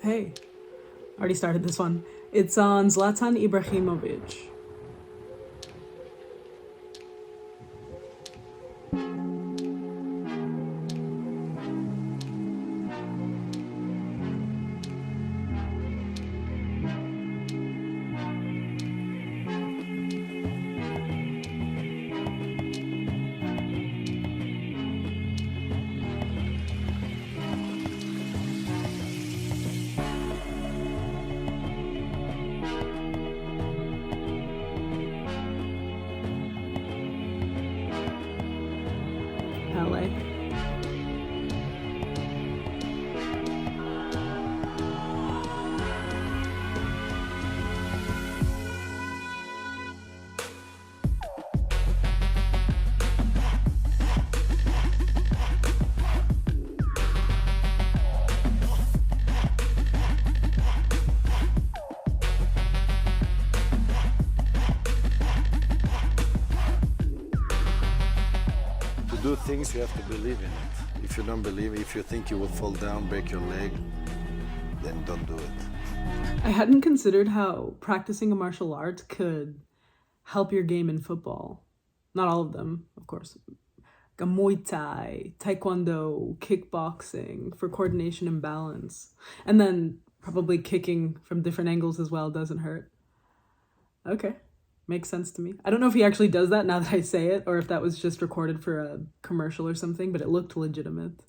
Hey, already started this one. It's on Zlatan Ibrohimovich. LA. To do things, you have to believe in it. If you don't believe, if you think you will fall down, break your leg, then don't do it. I hadn't considered how practicing a martial art could help your game in football. Not all of them, of course. Like Muay Thai, Taekwondo, kickboxing for coordination and balance. And then probably kicking from different angles as well doesn't hurt. Okay, makes sense to me. I don't know if he actually does that now that I say it, or if that was just recorded for a commercial or something, but it looked legitimate.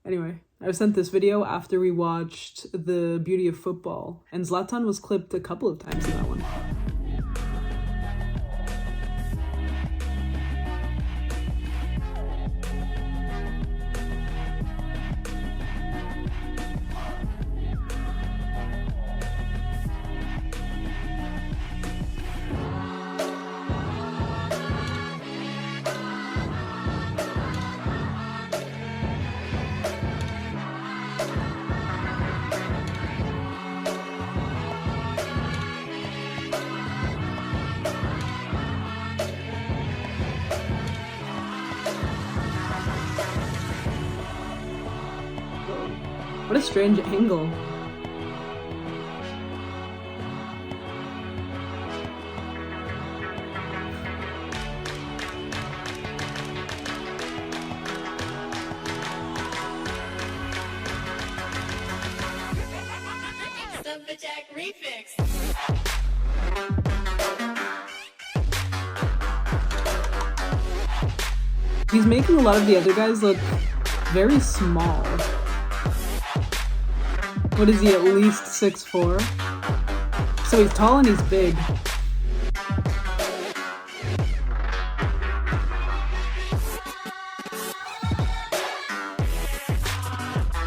Anyway, I was sent this video after we watched The Beauty of Football, and Zlatan was clipped a couple of times in that one. What a strange angle. Slumberjack remix. He's making a lot of the other guys look very small. What is he, at least 6'4"? So he's tall and he's big.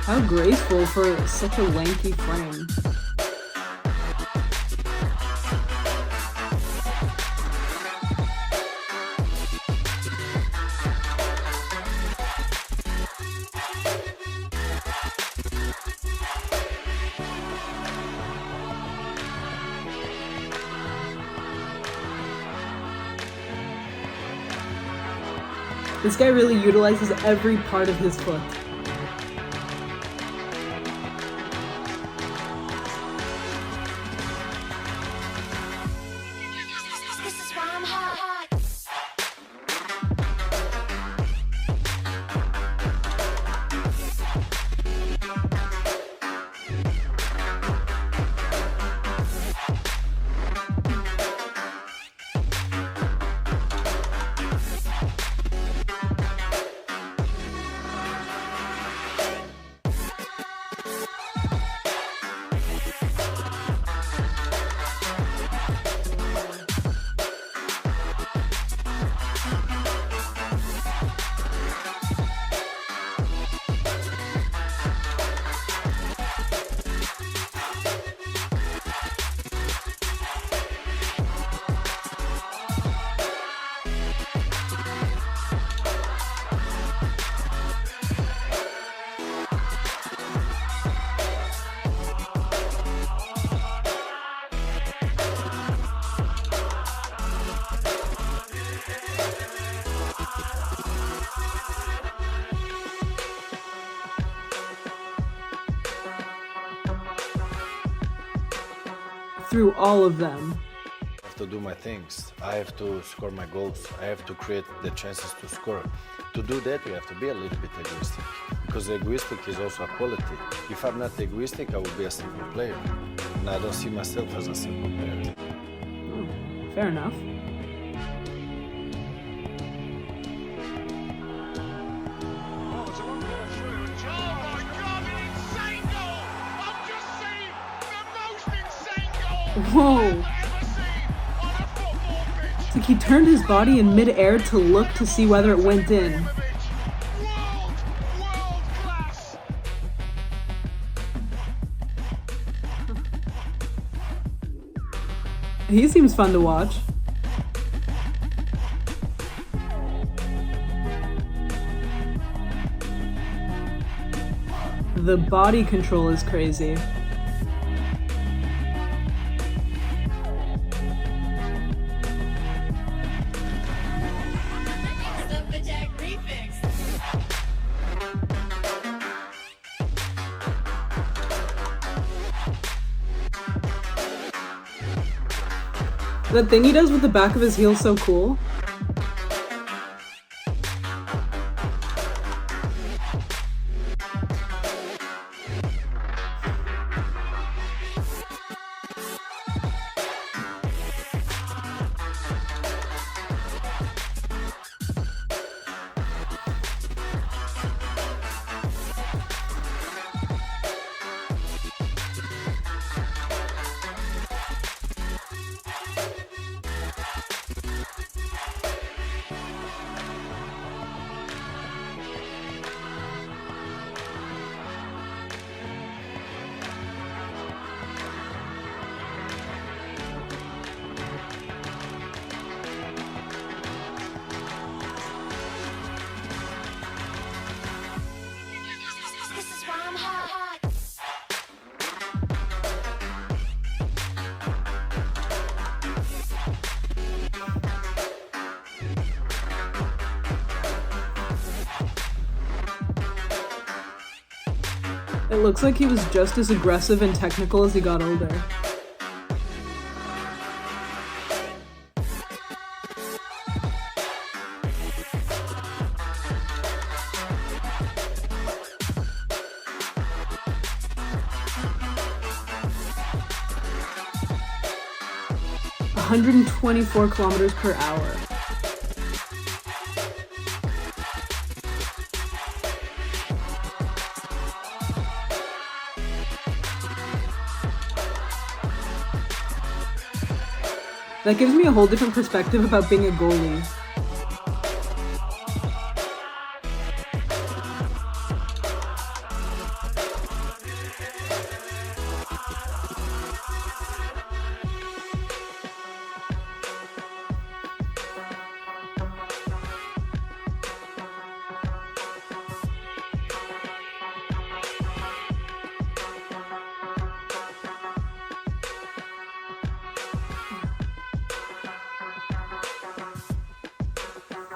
How graceful for such a lanky frame. This guy really utilizes every part of his foot. This is why I'm hot. through all of them. I have to do my things. I have to score my goals. I have to create the chances to score. To do that, you have to be a little bit egoistic, because egoistic is also a quality. If I'm not egoistic, I will be a simple player, and I don't see myself as a simple player. Fair enough. Whoa! It's like he turned his body in mid-air to look to see whether it went in. He seems fun to watch. The body control is crazy. Slumberjack Refix. That thing he does with the back of his heel is so cool. This is why I'm hot. It looks like he was just as aggressive and technical as he got older. – 124 kilometers per hour. That gives me a whole different perspective about being a goalie.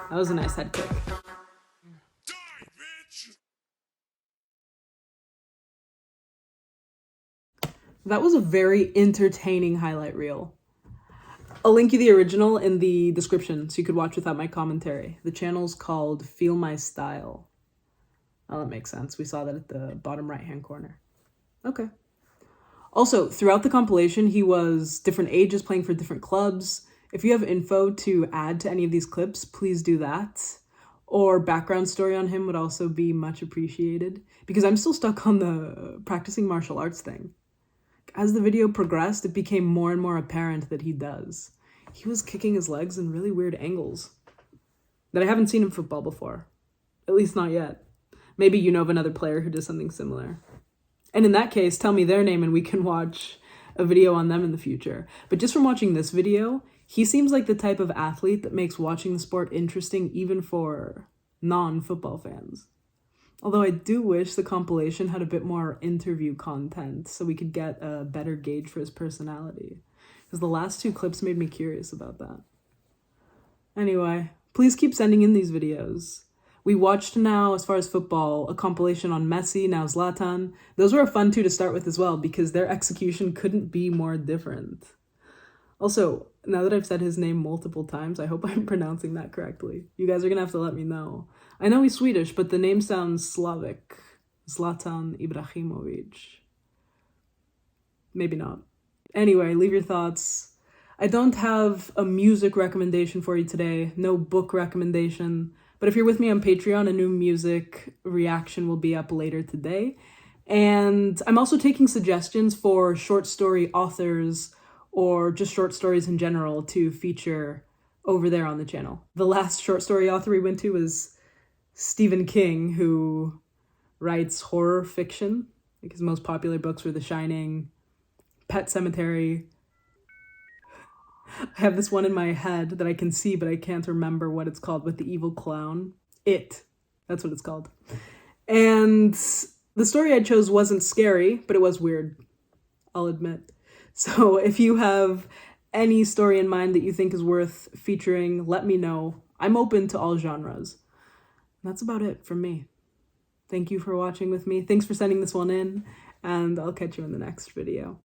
That was a nice head kick. That was a very entertaining highlight reel. I'll link you the original in the description so you could watch without my commentary. The channel's called Feel My Style. Oh, that makes sense. We saw that at the bottom right-hand corner. Okay. Also, throughout the compilation, he was different ages playing for different clubs. If you have info to add to any of these clips, please do that. Or background story on him would also be much appreciated, because I'm still stuck on the practicing martial arts thing. As the video progressed, it became more and more apparent that he does. He was kicking his legs in really weird angles that I haven't seen in football before. At least not yet. Maybe you know of another player who does something similar. And in that case, tell me their name and we can watch a video on them in the future. But just from watching this video, he seems like the type of athlete that makes watching the sport interesting even for non-football fans. Although I do wish the compilation had a bit more interview content so we could get a better gauge for his personality. Because the last two clips made me curious about that. Anyway, please keep sending in these videos. We watched now, as far as football, a compilation on Messi, now Zlatan. Those were a fun two to start with as well because their execution couldn't be more different. Also, now that I've said his name multiple times, I hope I'm pronouncing that correctly. You guys are gonna have to let me know. I know he's Swedish, but the name sounds Slavic. Zlatan Ibrohimovich. Maybe not. Anyway, leave your thoughts. I don't have a music recommendation for you today, no book recommendation, but if you're with me on Patreon, a new music reaction will be up later today. And I'm also taking suggestions for short story authors or just short stories in general to feature over there on the channel. The last short story author we went to was Stephen King, who writes horror fiction. Like his most popular books were The Shining, Pet Sematary. I have this one in my head that I can see, but I can't remember what it's called, with the evil clown. It. That's what it's called. And the story I chose wasn't scary, but it was weird, I'll admit. So if you have any story in mind that you think is worth featuring, let me know. I'm open to all genres. That's about it from me. Thank you for watching with me. Thanks for sending this one in, and I'll catch you in the next video.